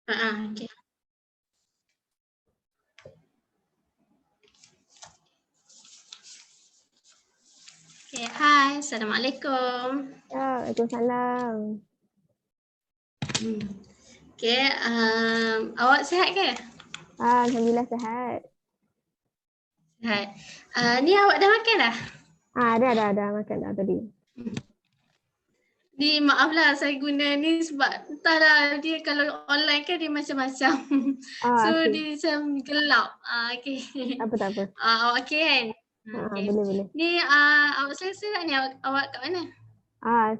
Okey. Okay, hai, Assalamualaikum. Waalaikumsalam. Okay, awak sihat ke? Alhamdulillah sihat. Sihat. Ni awak dah makan dah? Dah makan dah tadi. Ni maaflah saya guna ni sebab entahlah dia kalau online kan dia macam-macam. So Okey. dia macam gelap. Okay. Tak apa. Awak okay kan? Okay. Boleh. Ni awak selesa tak ni? Awak kat mana?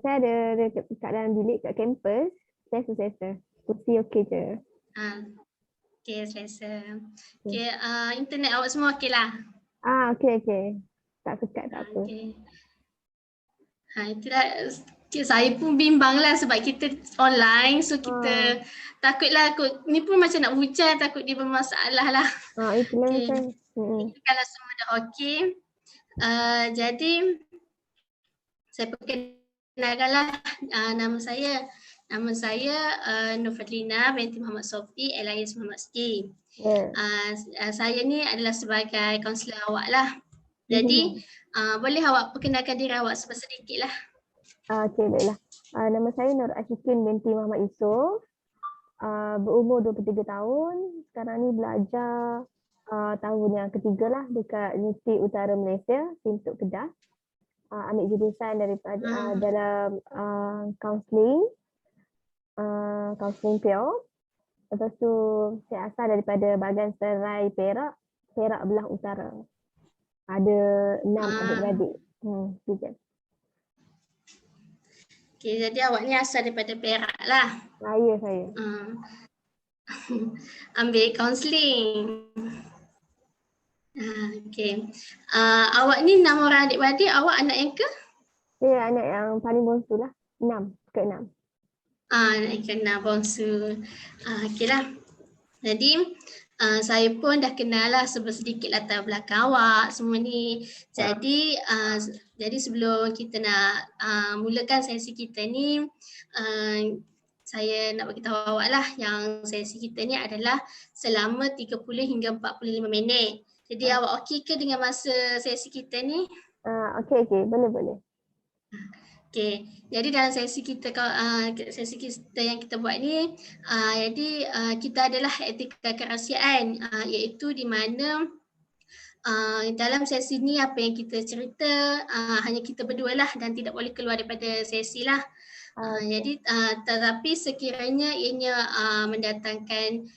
Saya ada kat dalam bilik kat kampus. Saya selesa. Kursi okey je. Okay, selesa. Okay, internet awak semua okay lah? Okey. Tak sekat tak apa. Okay. Itulah. Saya pun bimbang lah sebab kita online, so kita takutlah ni pun macam nak hujan, takut dia bermasalah lah. Itulah Okay. kan. Kalau semua dah okay, jadi saya perkenalkanlah nama saya. Nama saya Nur Fadlina binti Muhammad Sofi alias Muhammad Ski. Saya ni adalah sebagai kaunselor awak lah. Jadi boleh awak perkenalkan diri awak sedikit lah. Okey, baiklah. Nama saya Nur Ashikin binti Muhammad Yusof. Berumur 23 tahun. Sekarang ni belajar tahun yang ketiga lah dekat Universiti Utara Malaysia, Pintuk Kedah. Ambil jurusan daripada dalam counselling pure. Lepas tu saya asal daripada Bagan Serai Perak belah utara. Ada 6 adik-beradik. Okay, jadi awak ni asal daripada Perak lah. Ya, saya. Ambil kaunseling. Okay. Awak ni 6 orang adik-beradik, awak anak yang ke? Saya anak yang paling bongsu lah. 6, ke-6. Anak yang ke-6 bongsu. Okay lah. Jadi saya pun dah kenal lah sedikit latar belakang awak semua ni. Jadi sebelum kita nak mulakan sesi kita ni, saya nak beritahu awak lah yang sesi kita ni adalah selama 30 hingga 45 minit. Jadi awak okey ke dengan masa sesi kita ni? Okey, boleh. Okay, jadi dalam sesi kita yang kita buat ni, jadi kita adalah etika kerahsiaan, iaitu di mana dalam sesi ni apa yang kita cerita hanya kita berdua lah dan tidak boleh keluar daripada sesi lah. Jadi tetapi sekiranya ianya mendatangkan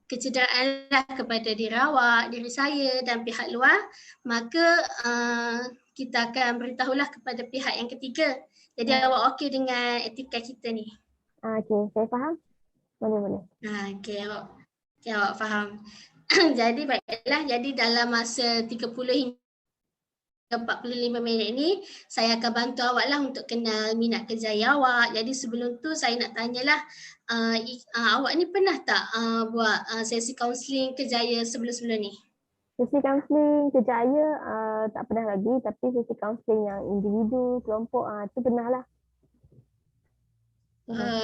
kecederaan lah kepada diri awak, diri saya dan pihak luar, maka kita akan beritahulah kepada pihak yang ketiga. Jadi awak okey dengan etika kita ni? Okey, saya faham. Boleh. Okey, awak faham. Jadi baiklah, jadi dalam masa 30 hingga 45 minit ni, saya akan bantu awak lah untuk kenal minat kerjaya awak. Jadi sebelum tu saya nak tanyalah, awak ni pernah tak buat sesi kaunseling kerjaya sebelum-sebelum ni? Sesi kaunseling kerjaya tak pernah lagi, tapi sesi kaunseling yang individu, kelompok tu pernah lah.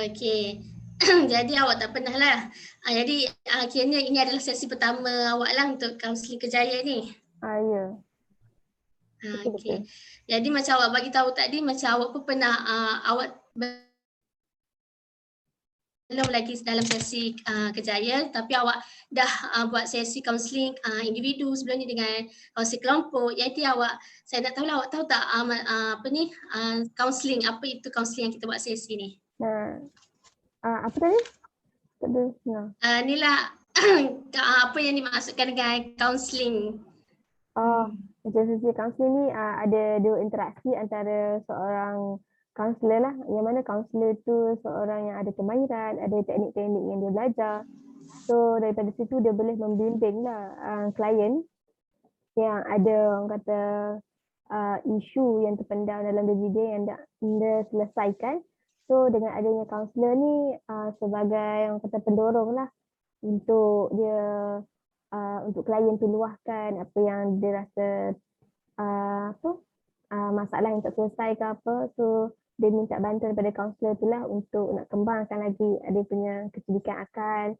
Okey. Jadi awak tak pernah lah. Jadi akhirnya ini adalah sesi pertama awak lah untuk kaunseling kerjaya ni. Ya. Okey. Jadi macam awak bagi tahu tadi, macam awak pun pernah awak belum lagi dalam sesi kerjaya, tapi awak dah buat sesi kaunseling individu sebelum ni dengan kaunseling kelompok. Jadi saya nak tahu lah, awak tahu tak kaunseling, apa itu kaunseling yang kita buat sesi ni? Apa tadi? Tak ada. Inilah apa yang dimaksudkan dengan kaunseling. Macam sesi kaunseling ni ada 2 interaksi antara seorang kaunselor lah, yang mana kaunselor tu seorang yang ada kemahiran, ada teknik-teknik yang dia belajar. So daripada situ dia boleh membimbing lah klien yang ada orang kata isu yang terpendam dalam diri dia yang dia selesaikan. So dengan adanya kaunselor ni sebagai orang kata pendorong lah untuk dia untuk klien tu luahkan apa yang dia rasa masalah yang tak selesai ke apa. So dia minta bantuan daripada kaunselor tu lah untuk nak kembangkan lagi dia punya kecerdikan akal.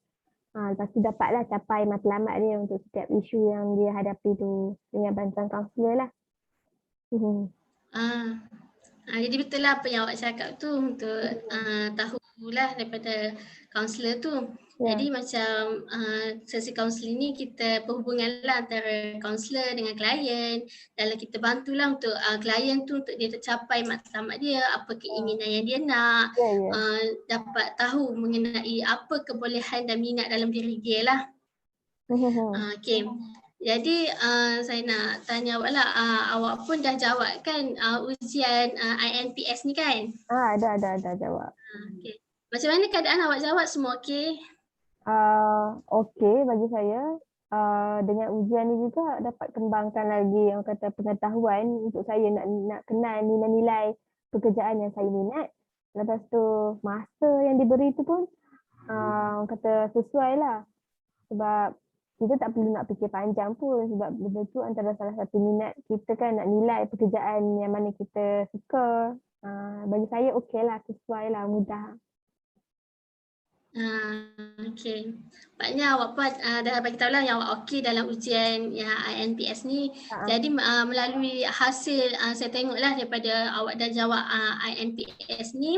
Lepas tu dapatlah capai matlamat dia untuk setiap isu yang dia hadapi tu dengan bantuan kaunselor lah. Ah, jadi betul lah apa yang awak cakap tu untuk tahulah daripada kaunselor tu. Jadi macam sesi kaunseling ni kita perhubungan lah antara kaunselor dengan klien. Dalam kita bantulah untuk klien tu untuk dia tercapai matlamat dia, apa keinginan yang dia nak, dapat tahu mengenai apa kebolehan dan minat dalam diri dia lah. Okay. Jadi saya nak tanya awak lah, awak pun dah jawab kan ujian INPS ni kan? Dah jawab. Okay. Macam mana keadaan awak jawab, semua okey? Okey bagi saya. Dengan ujian ni juga dapat kembangkan lagi yang kata pengetahuan untuk saya nak kenal nilai-nilai pekerjaan yang saya minat. Lepas tu masa yang diberi tu pun kata sesuai lah. Sebab kita tak perlu nak fikir panjang pun sebab benda tu antara salah satu minat kita kan, nak nilai pekerjaan yang mana kita suka. Bagi saya okey lah, sesuai lah, mudah. Okay. Maknanya awak pun dah bagi tahu lah yang awak okey dalam ujian yang INPS ni. Jadi melalui hasil saya tengok lah daripada awak dah jawab INPS ni,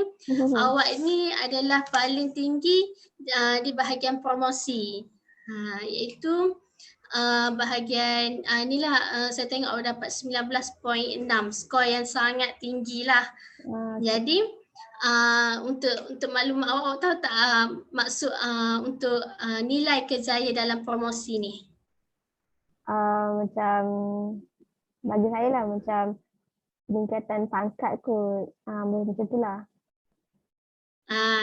awak ni adalah paling tinggi di bahagian promosi. Iaitu bahagian inilah saya tengok awak dapat 19.6, skor yang sangat tinggi lah. Jadi untuk maklumat awak tahu tak maksud untuk nilai kejayaan dalam promosi ni? Macam bagi saya lah macam peningkatan pangkat kot, macam tu lah.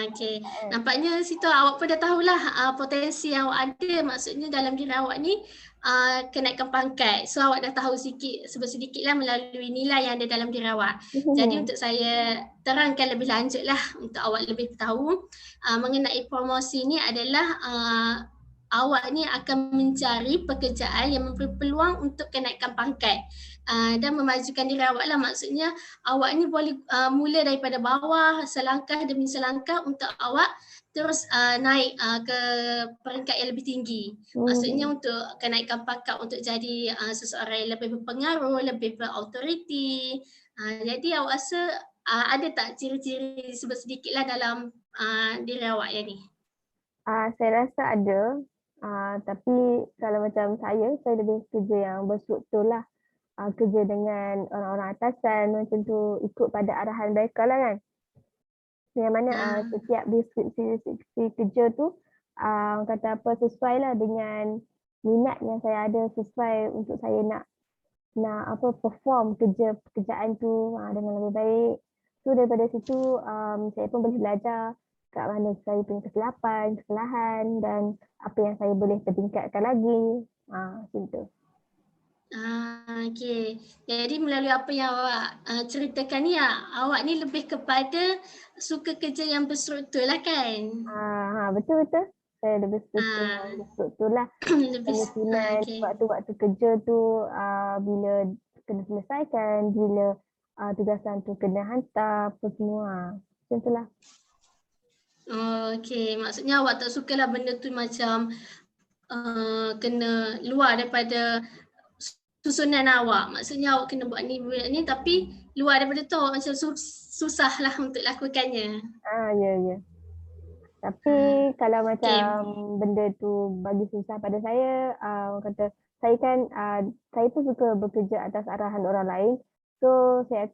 Okay. Nampaknya situ awak pun dah tahulah potensi yang awak ada, maksudnya dalam diri awak ni kenaikan pangkat. So awak dah tahu sedikit lah melalui nilai yang ada dalam diri awak. Jadi untuk saya terangkan lebih lanjut lah untuk awak lebih tahu mengenai promosi ni adalah awak ni akan mencari pekerjaan yang memberi peluang untuk kenaikan pangkat dan memajukan diri awak lah. Maksudnya awak ni boleh mula daripada bawah selangkah demi selangkah untuk awak terus naik ke peringkat yang lebih tinggi. Maksudnya untuk kenaikan pangkat untuk jadi seseorang yang lebih berpengaruh, lebih berautoriti. Jadi awak rasa ada tak ciri-ciri sedikit lah dalam diri awak yang ni? Saya rasa ada. Tapi kalau macam saya lebih kerja yang berstruktur lah. Kerja dengan orang-orang atasan macam tu, ikut pada arahan mereka lah kan. Yang mana setiap deskripsi kerja tu kata apa sesuai lah dengan minat yang saya ada, sesuai untuk saya nak perform pekerjaan tu dengan lebih baik. So daripada situ saya pun boleh belajar kat mana saya punya kesilapan, kesalahan dan apa yang saya boleh pertingkatkan lagi. Macam tu. Okay. Jadi melalui apa yang awak ceritakan ni, awak ni lebih kepada suka kerja yang berstruktur lah kan? Betul-betul. Saya lebih suka berstruktur lah. Penyusunan waktu-waktu kerja tu bila kena selesaikan, bila tugasan tu kena hantar, apa semua. Macam tu lah. Okay. Maksudnya awak tak sukalah benda tu macam kena luar daripada susunan awak. Maksudnya awak kena buat ni tapi luar daripada tu awak macam susah lah untuk lakukannya. Ya. Tapi kalau macam benda tu bagi susah pada saya, kata saya kan saya pun suka bekerja atas arahan orang lain. So saya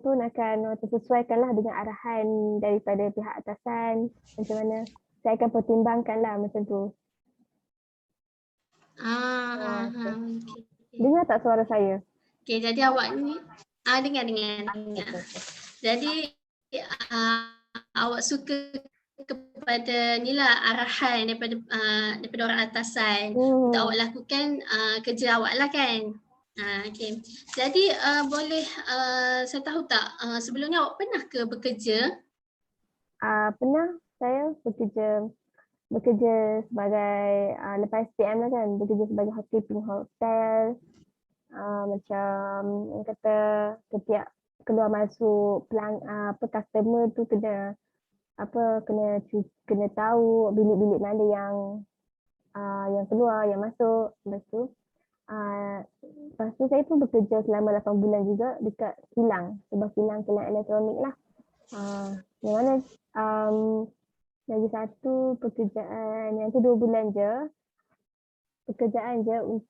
pun akan sesuaikanlah dengan arahan daripada pihak atasan macam mana. Saya akan pertimbangkanlah macam tu. Dengar tak suara saya? Okay, jadi awak ni dengar. Jadi awak suka kepada inilah arahan daripada orang atasan untuk awak lakukan kerja awak lah kan. Okay. Jadi boleh saya tahu tak sebelumnya awak pernah ke bekerja? Pernah saya bekerja sebagai lepas SPM lah kan, bekerja sebagai housekeeping hotel. Macam kata setiap keluar masuk customer tu kena kena tahu bilik-bilik mana yang keluar, yang masuk. Lepas tu saya pun bekerja selama 8 bulan juga dekat kilang, sebuah kilang elektronik lah. Yang mana lagi satu pekerjaan yang tu 2 bulan je. Pekerjaan je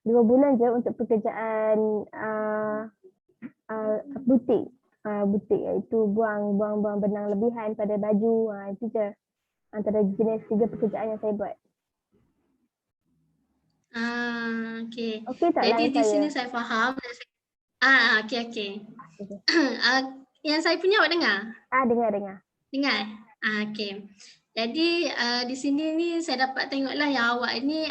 2 bulan je untuk pekerjaan butik. Butik iaitu buang benang lebihan pada baju. Itu je antara jenis 3 pekerjaan yang saya buat. Okey. Okey tak Jadi layan di saya? sini saya faham. Okey. Yang saya punya awak dengar? Dengar. Dengar? Okey. Jadi di sini ni saya dapat tengoklah yang awak ni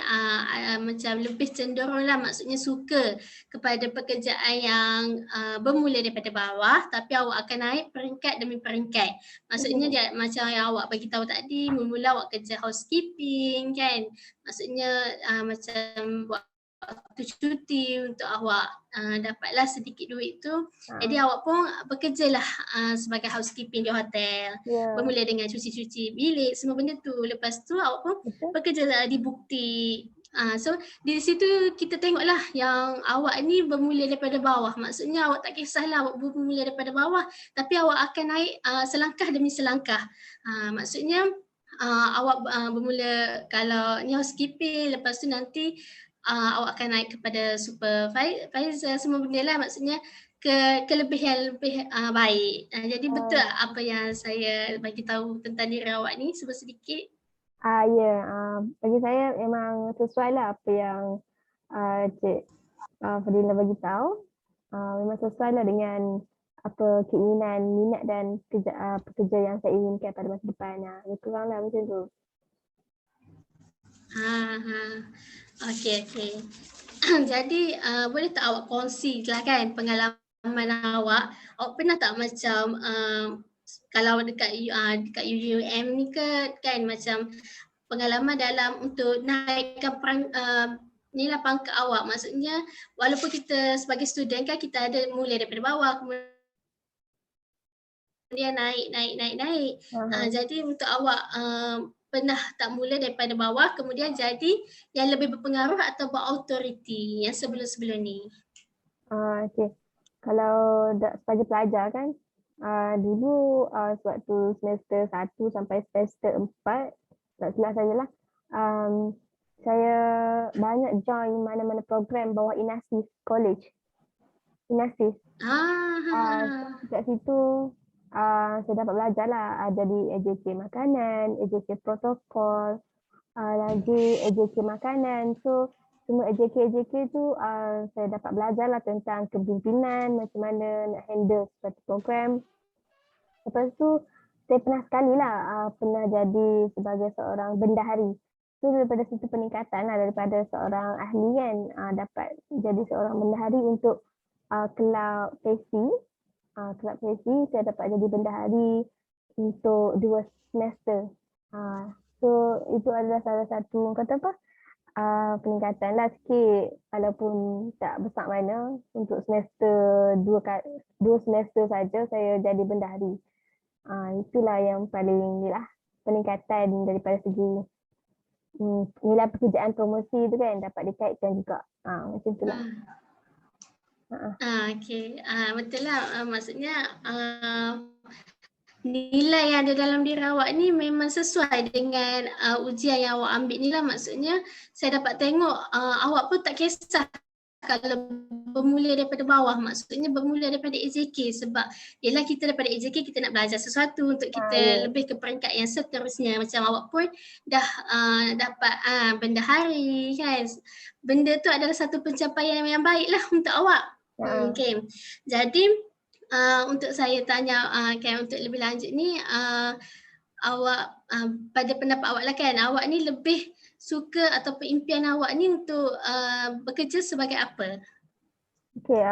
macam lebih cenderung lah, maksudnya suka kepada pekerjaan yang bermula daripada bawah tapi awak akan naik peringkat demi peringkat. Maksudnya dia macam yang awak bagi tahu tadi, mula-mula awak kerja housekeeping kan. Maksudnya macam buat waktu cuti untuk awak dapatlah sedikit duit tu. Jadi awak pun bekerjalah sebagai housekeeping di hotel. Bermula dengan cuci-cuci bilik, semua benda tu. Lepas tu awak pun bekerja di butik. So di situ kita tengoklah yang awak ni bermula daripada bawah. Maksudnya awak tak kisahlah awak bermula daripada bawah, tapi awak akan naik selangkah demi selangkah. Maksudnya awak bermula kalau ni housekeeping, lepas tu nanti awak akan naik kepada supervisor, semua benda lah, maksudnya ke lebih yang lebih baik. Jadi betul apa yang saya bagi tahu tentang diri awak ni sedikit? Bagi saya memang sesuai lah apa yang Cik Fadila bagi tahu. Memang sesuai lah dengan apa keinginan, minat dan pekerja yang saya inginkan pada masa depan. Lebih kurang lah macam tu. Okey. Jadi boleh tak awak kongsi lah kan pengalaman awak. Awak pernah tak macam kalau dekat UUM ni kan macam pengalaman dalam untuk naikkan nilai pangkat awak. Maksudnya walaupun kita sebagai student kan kita ada mulai daripada bawah, kemudian naik. Jadi untuk awak pernah tak mula daripada bawah kemudian jadi yang lebih berpengaruh atau berautoriti yang sebelum-sebelum ni? Okey. Kalau sebagai pelajar kan, dulu sewaktu semester 1 sampai semester 4, tak silap saya lah, saya banyak join mana-mana program bawah INASIS College. INASIS. Kat situ saya dapat belajar lah, jadi AJK makanan, AJK protokol, lagi AJK makanan. So semua AJK tu saya dapat belajar lah tentang kepimpinan, macam mana nak handle satu program. Lepas tu saya pernah sekali lah pernah jadi sebagai seorang bendahari. So daripada situ peningkatan lah, daripada seorang ahli kan dapat jadi seorang bendahari untuk kelab PESI. Kelab PESI saya dapat jadi bendahari untuk 2 semester. So itu adalah salah satu peningkatan lah sikit, walaupun tak besar mana. Untuk semester 2 semester saja saya jadi bendahari. Itulah yang paling peningkatan daripada segi nilai pekerjaan promosi tu kan dapat dikaitkan juga. Macam itulah. Okey. Betul lah, maksudnya nilai yang ada dalam diri awak ni memang sesuai dengan ujian yang awak ambil ni lah. Maksudnya saya dapat tengok awak pun tak kisah kalau bermula daripada bawah, maksudnya bermula daripada AJK sebab ialah kita daripada AJK kita nak belajar sesuatu untuk kita lebih ke peringkat yang seterusnya. Macam awak pun dah dapat bendahari kan. Benda tu adalah satu pencapaian yang baik lah untuk awak. Okay. Jadi untuk saya tanya untuk lebih lanjut ni, awak pada pendapat awak lah kan, awak ni lebih suka ataupun impian awak ni untuk bekerja sebagai apa? Okey,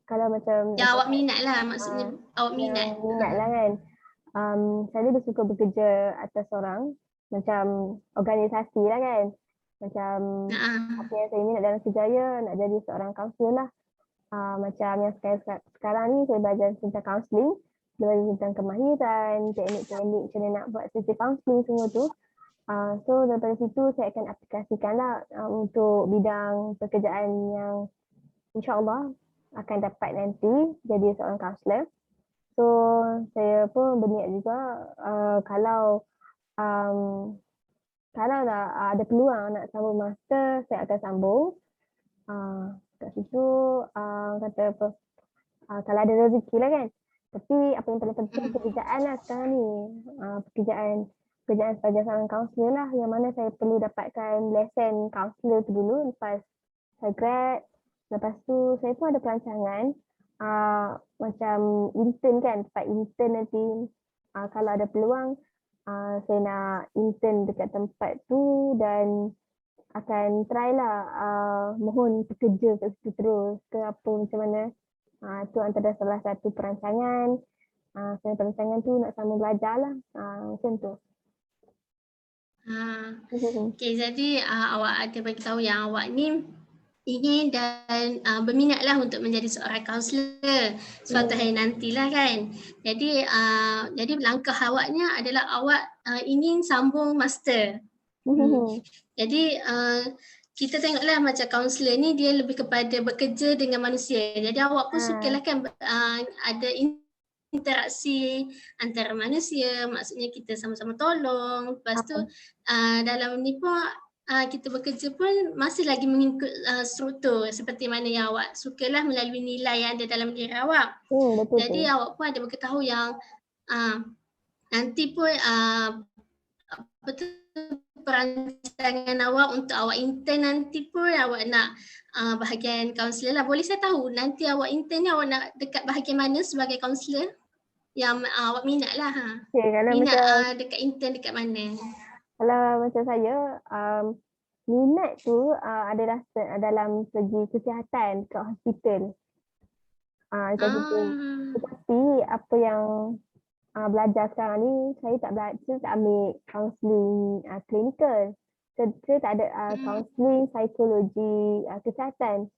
kalau macam yang awak minat lah, maksudnya awak minat. Minat lah kan. Saya lebih suka bekerja atas orang, macam organisasi lah kan. Macam apa yang saya minat dalam kerjaya, nak jadi seorang kaunselor lah. Macam yang sekarang ni saya belajar tentang counselling, belajar tentang kemahiran, teknik-teknik macam mana nak buat sesi counselling semua tu. So daripada situ saya akan aplikasikanlah untuk bidang pekerjaan yang insyaAllah akan dapat nanti jadi seorang kaunselor. So saya pun berniat juga um, kalau ada peluang nak sambung master, saya akan sambung. Kat situ kata apa, kalau ada rezeki lah kan. Tapi apa yang paling penting pekerjaan lah sekarang ni. Pekerjaan sebagai seorang kaunselor lah, yang mana saya perlu dapatkan lesen kaunselor tu dulu lepas saya grad. Lepas tu saya pun ada perancangan macam intern kan, tempat intern nanti. Kalau ada peluang saya nak intern dekat tempat tu dan akan try lah mohon pekerja kat situ terus ke apa macam mana. Tu antara salah satu perancangan. Saya perancangan tu nak sambung belajar lah. Macam tu. Okay, jadi awak ada bagi tahu yang awak ni ingin dan berminatlah untuk menjadi seorang kaunselor suatu hari nantilah kan. Jadi langkah awaknya adalah awak ingin sambung master. Jadi kita tengoklah macam kaunselor ni dia lebih kepada bekerja dengan manusia. Jadi awak pun sukalah kan ada interaksi antara manusia, maksudnya kita sama-sama tolong. Lepas tu dalam ni pun kita bekerja pun masih lagi mengikut struktur seperti mana yang awak sukalah melalui nilai yang ada dalam diri awak. Betul. Jadi awak pun ada beritahu yang nanti pun perancangan awak untuk awak intern nanti pun awak nak bahagian kaunselor lah. Boleh saya tahu nanti awak intern ni awak nak dekat bahagian mana sebagai kaunselor? Yang awak minat lah. Okay, kalau minat macam, dekat intern dekat mana? Kalau macam saya, minat tu adalah dalam segi kesihatan kat hospital. Tetapi apa yang belajar sekarang ni, saya tak ambil counselling klinikal. Saya tak ada counselling psikologi kesihatan.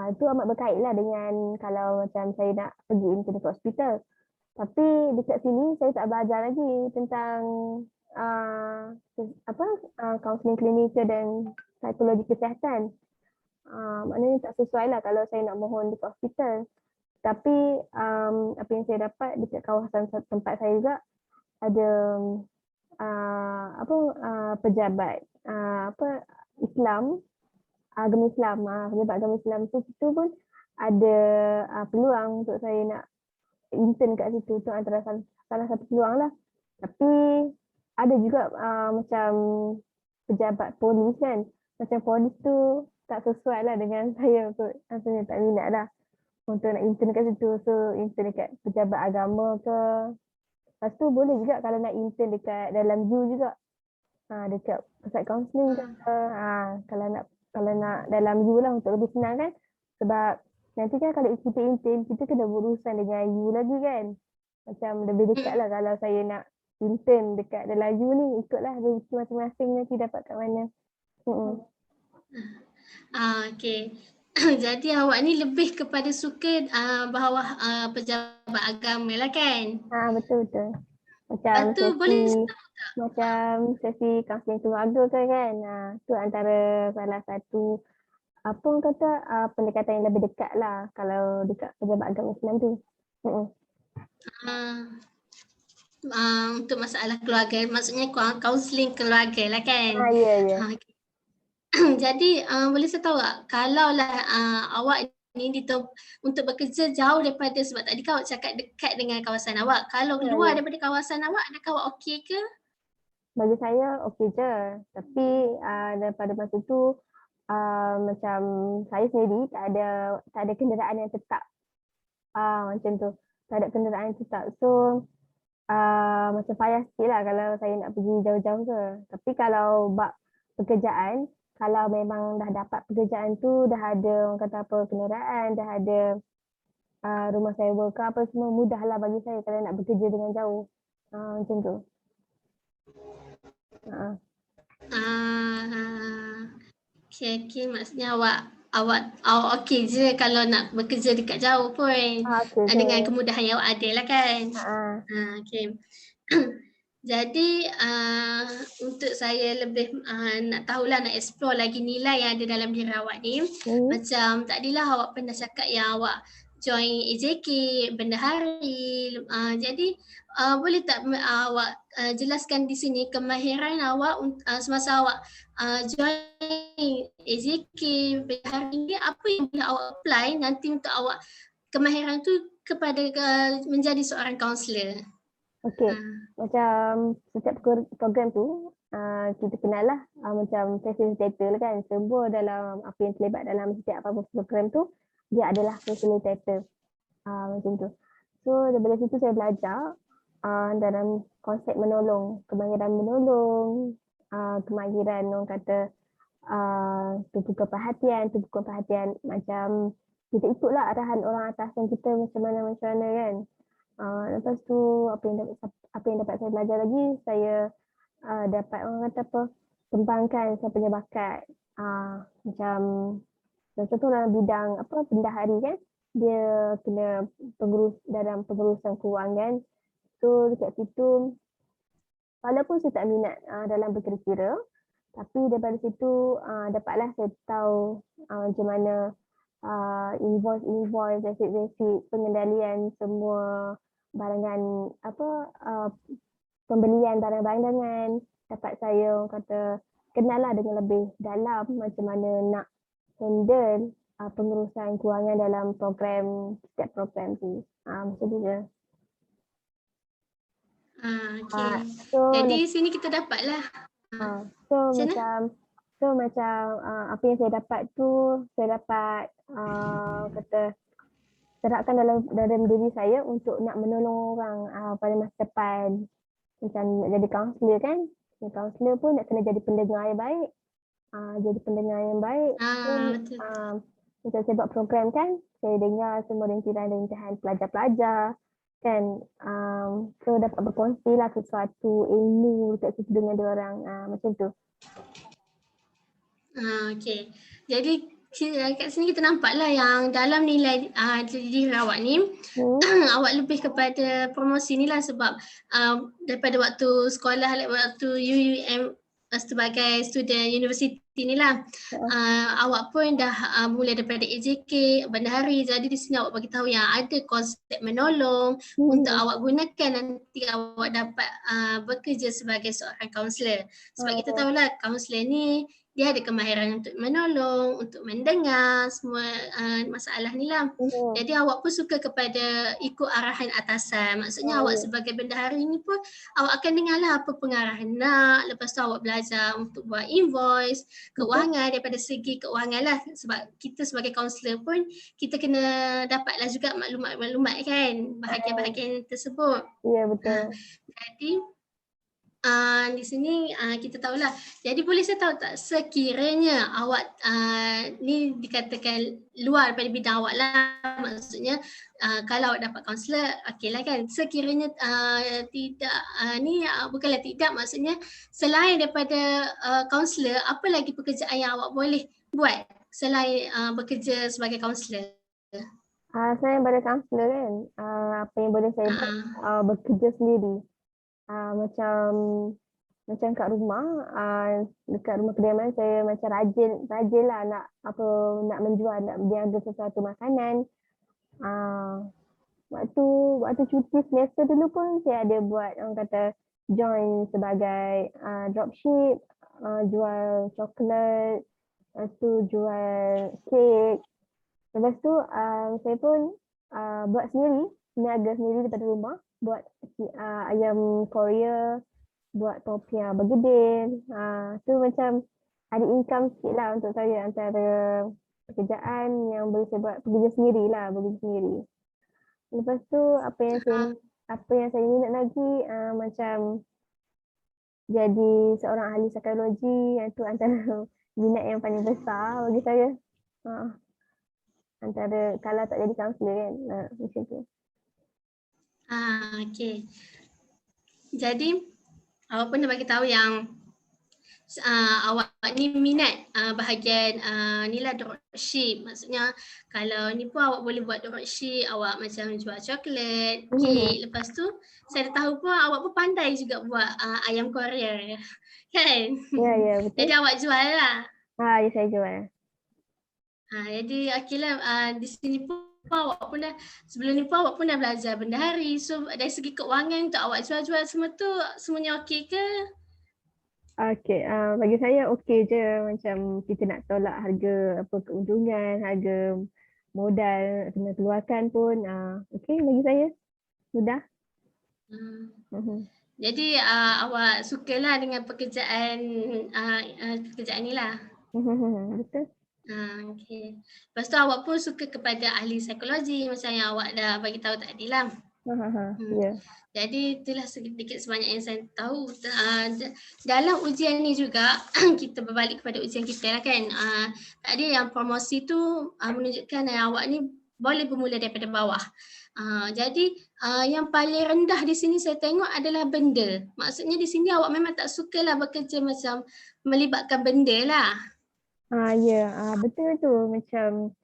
Itu amat berkait lah dengan kalau macam saya nak pergi intern ke hospital. Tapi dekat sini saya tak belajar lagi tentang counselling klinikal dan psikologi kesihatan. Maknanya tak sesuai lah kalau saya nak mohon dekat hospital. Tapi apa yang saya dapat dekat kawasan tempat saya juga ada pejabat Islam, agama Islam, pejabat agama Islam tu pun ada peluang untuk saya nak intern kat situ. Tu antara salah satu peluang lah. Tapi ada juga macam pejabat polis kan. Macam polis tu tak sesuai lah dengan saya kot. Rasanya tak minat lah untuk nak intern kat situ. So intern dekat pejabat agama ke. Lepas tu boleh juga kalau nak intern dekat dalam U juga. Dekat pusat kaunseling ke. Kalau nak dalam U lah untuk lebih senang kan. Sebab nanti kan kalau kita intern, kita kena berurusan dengan U lagi kan. Macam lebih dekat lah kalau saya nak intern dekat dalam U ni. Ikutlah rezeki masing-masing nanti dapat kat mana. Okay. Jadi awak ni lebih kepada suka bawah pejabat agama lah kan? Betul. Macam sesi kaunseling keluarga kan. Tu antara salah satu apa orang kata pendekatan yang lebih dekat lah kalau dekat pejabat agama Islam tu. Untuk masalah keluarga, maksudnya kaunseling keluarga lah kan? Ya. Jadi boleh saya tahu tak kalaulah awak ni untuk bekerja jauh daripada, sebab tadi awak cakap dekat dengan kawasan awak, kalau keluar daripada kawasan awak, adakah awak okey ke? Bagi saya okey je. Tapi daripada masa tu macam saya sendiri tak ada kenderaan yang tetap. Macam tu. Tak ada kenderaan yang tetap. So macam payah sikit lah kalau saya nak pergi jauh-jauh ke. Tapi kalau bab pekerjaan, kalau memang dah dapat pekerjaan tu, dah ada orang kata apa kenderaan, dah ada rumah sewa ke apa, semua mudah lah bagi saya kalau nak bekerja dengan jauh. Macam tu. Okay, maksudnya awak awak okey je kalau nak bekerja dekat jauh pun Okey je. dengan kemudahan yang awak ada lah kan. Ha. Okey. Jadi untuk saya lebih nak tahulah, nak explore lagi nilai yang ada dalam diri awak ni. Macam tadilah awak pernah cakap yang awak join AJK, bendahari. Jadi boleh tak awak jelaskan di sini kemahiran awak semasa awak join AJK, bendahari ni, apa yang boleh awak apply nanti untuk awak kemahiran tu kepada menjadi seorang kaunselor? Okey, macam setiap program tu kita kenal lah macam facilitator lah kan. Semua dalam apa yang terlibat dalam setiap apa program tu dia adalah facilitator macam tu. So daripada situ saya belajar dalam konsep menolong, kemahiran menolong, kemahiran orang kata tumpukan perhatian macam kita ikutlah arahan orang atasan kita macam mana kan. Lepas tu apa yang dapat saya belajar lagi, saya dapat orang kata apa, kembangkan saya punya bakat. Macam contoh dalam bidang apa bendahari kan, dia kena dalam pengurusan kewangan. So dekat situ walaupun saya tak minat dalam berkira-kira, tapi daripada situ dapatlah saya tahu macam mana invoice, resit, pengendalian semua barangan pembelian barang-barangan. Dapat saya kata kenal lah dengan lebih dalam macam mana nak handle pengurusan kewangan dalam setiap program tu. Macam tu je. Okay. Jadi sini kita dapatlah. Macam apa yang saya dapat tu, saya dapat kata terapkan dalam diri saya untuk nak menolong orang pada masa depan. Macam nak jadi kaunselor kan, kaunselor pun nak kena jadi pendengar yang baik. Macam saya buat program kan, saya dengar semua rintihan-rintihan pelajar-pelajar kan. So dapat berkongsi lah sesuatu ilmu dekat situ dengan diorang macam tu. Okay. Jadi kat sini kita nampaklah yang dalam nilai diri awak ni awak lebih kepada promosi ni lah sebab daripada waktu sekolah, waktu UUM sebagai student universiti ni lah awak pun dah mulai daripada AJK, bendahari. Jadi di sini awak bagi tahu yang ada konsep menolong untuk awak gunakan nanti awak dapat bekerja sebagai seorang kaunselor. Sebab kita tahulah kaunselor ni dia ada kemahiran untuk menolong, untuk mendengar semua masalah ni lah. Jadi awak pun suka kepada ikut arahan atasan. Maksudnya awak sebagai bendahari ni pun awak akan dengar lah apa pengarahan nak. Lepas tu awak belajar untuk buat invoice, keuangan daripada segi keuangan lah. Sebab kita sebagai kaunselor pun kita kena dapatlah juga maklumat-maklumat kan, bahagian-bahagian tersebut. Ya, betul. Jadi di sini kita tahulah. Jadi boleh saya tahu tak sekiranya awak ni dikatakan luar daripada bidang awak lah, maksudnya kalau awak dapat kaunselor okeylah kan. Sekiranya tidak bukanlah tidak, maksudnya selain daripada kaunselor, apa lagi pekerjaan yang awak boleh buat selain bekerja sebagai kaunselor? Saya pada kaunselor kan, apa yang boleh saya buat bekerja sendiri. Macam kat rumah, dekat rumah kediaman saya macam rajin lah nak menjual, nak berniaga sesuatu makanan. Waktu cuti semester dulu pun saya ada buat orang kata join sebagai dropship, jual coklat, lepas tu jual kek. Lepas tu saya pun buat sendiri, berniaga sendiri daripada rumah, buat ayam Korea, buat topi bergedil. Tu macam ada income sikit lah untuk saya antara pekerjaan yang boleh saya buat, bekerja sendiri. Lepas tu apa yang saya minat lagi macam jadi seorang ahli psikologi, itu antara minat yang paling besar bagi saya. Antara kalau tak jadi kaunselor kan, macam tu. Okay. Jadi awak pun dah bagi tahu yang awak ni minat bahagian ni lah dropship. Maksudnya kalau ni pun awak boleh buat dropship, awak macam jual coklat, kek. Lepas tu saya dah tahu pun awak pun pandai juga buat ayam Korea. Kan? Ya, betul. Jadi awak jual lah. Ya, saya jual. Jadi okeylah, di sini pun awak pun dah, sebelum ni pun awak pun dah belajar bendahari. So dari segi keuangan untuk awak jual-jual semua tu semuanya okey ke? Okey, bagi saya okey je, macam kita nak tolak harga apa keuntungan, harga modal kena keluarkan pun okey bagi saya. Mudah. Jadi awak sukalah dengan pekerjaan pekerjaan ni lah. Betul. Okey. Lepas tu awak pun suka kepada ahli psikologi macam yang awak dah bagi tahu tadi lah. Ya. Jadi itulah sedikit sebanyak yang saya tahu. Dalam ujian ni juga kita berbalik kepada ujian kita lah kan. Tadi yang promosi tu menunjukkan yang awak ni boleh bermula daripada bawah. Jadi yang paling rendah di sini saya tengok adalah benda. Maksudnya di sini awak memang tak sukalah bekerja macam melibatkan benda lah. Ya, betul tu, macam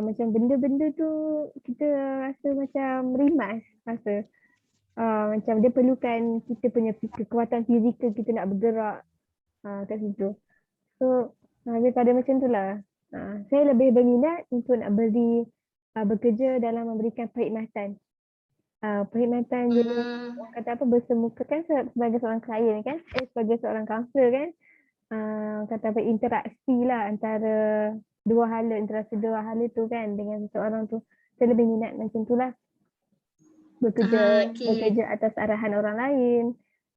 macam benda-benda tu kita rasa macam rimas rasa. Macam dia perlukan kita punya kekuatan fizikal, kita nak bergerak kat situ. So daripada macam tu lah, saya lebih berminat untuk nak bekerja dalam memberikan perkhidmatan. Perkhidmatan jadi orang kata apa, bersemuka kan sebagai seorang klien kan, sebagai seorang kaunselor kan, kata apa, interaksi lah antara interaksi dua hala tu kan dengan seseorang tu. Saya lebih minat macam tu lah. Bekerja atas arahan orang lain,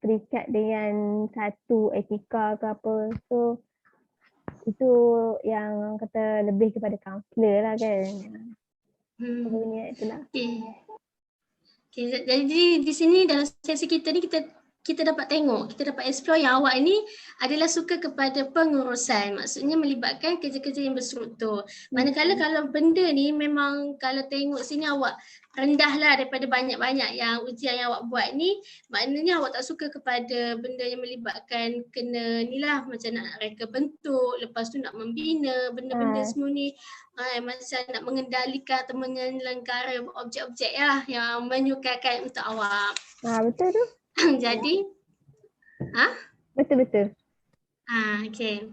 terikat dengan satu etika ke apa. So itu yang kata lebih kepada kaunselor lah kan. Lebih minat itulah. Jadi di sini dalam sesi kita ni kita dapat tengok, kita dapat explore yang awak ni adalah suka kepada pengurusan. Maksudnya melibatkan kerja-kerja yang berstruktur. Manakala kalau benda ni memang kalau tengok sini awak rendah lah daripada banyak-banyak yang ujian yang awak buat ni. Maknanya awak tak suka kepada benda yang melibatkan kena ni lah macam nak reka bentuk, lepas tu nak membina benda-benda semua ni. Macam nak mengendalikan atau menyelenggara objek-objek lah yang menyukakan untuk awak. Betul tu. Jadi Betul. Okey.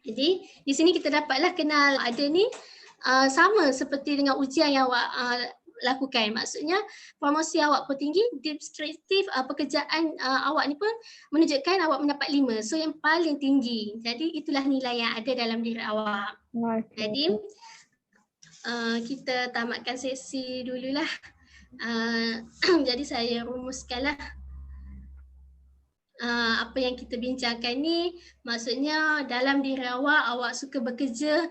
Jadi di sini kita dapatlah kenal ada ni sama seperti dengan ujian yang awak lakukan. Maksudnya promosi awak pun tinggi, deskriptif pekerjaan awak ni pun menunjukkan awak mendapat 5. So yang paling tinggi. Jadi itulah nilai yang ada dalam diri awak. Jadi kita tamatkan sesi dululah. Jadi saya rumuskanlah apa yang kita bincangkan ni. Maksudnya dalam diri awak suka bekerja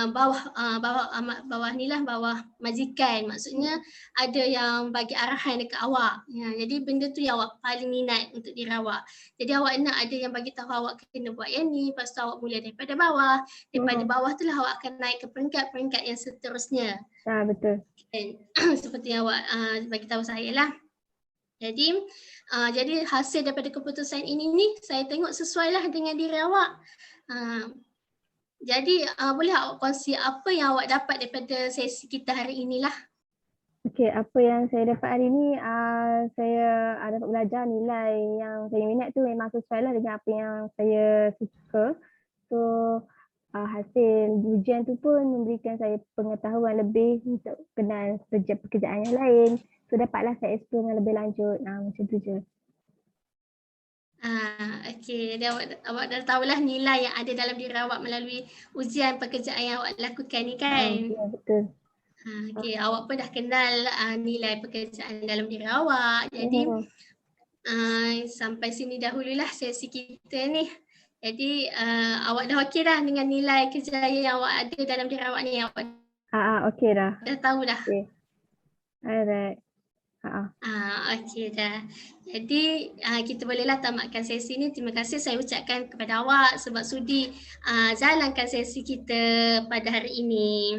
bawah ni lah, bawah majikan. Maksudnya ada yang bagi arahan dekat awak. Jadi benda tu yang awak paling minat untuk diri awak. Jadi awak nak ada yang bagi tahu awak kena buat yang ni, lepas tu awak mula daripada bawah. Daripada bawah tu lah awak akan naik ke peringkat-peringkat yang seterusnya. Betul. Seperti yang awak bagi tahu saya lah. Jadi hasil daripada keputusan ini ni saya tengok sesuai lah dengan diri awak. Jadi boleh awak kongsi apa yang awak dapat daripada sesi kita hari inilah? Okey, apa yang saya dapat hari ni, saya dapat belajar nilai yang saya minat tu memang sesuai lah dengan apa yang saya suka. So hasil ujian tu pun memberikan saya pengetahuan lebih untuk kenal pekerjaan yang lain. So dapatlah saya explore dengan lebih lanjut. Macam tu je. Okey, awak dah tahulah nilai yang ada dalam diri awak melalui ujian pekerjaan yang awak lakukan ni kan? Ya, betul. Okey, awak pun dah kenal nilai pekerjaan dalam diri awak. Jadi sampai sini dahululah sesi kita ni. Jadi awak dah okey dah dengan nilai kejayaan yang awak ada dalam diri awak ni? Okey dah. Dah tahu dah? Okay. Alright. Okey dah. Jadi kita bolehlah tamatkan sesi ni. Terima kasih saya ucapkan kepada awak sebab sudi jalankan sesi kita pada hari ini.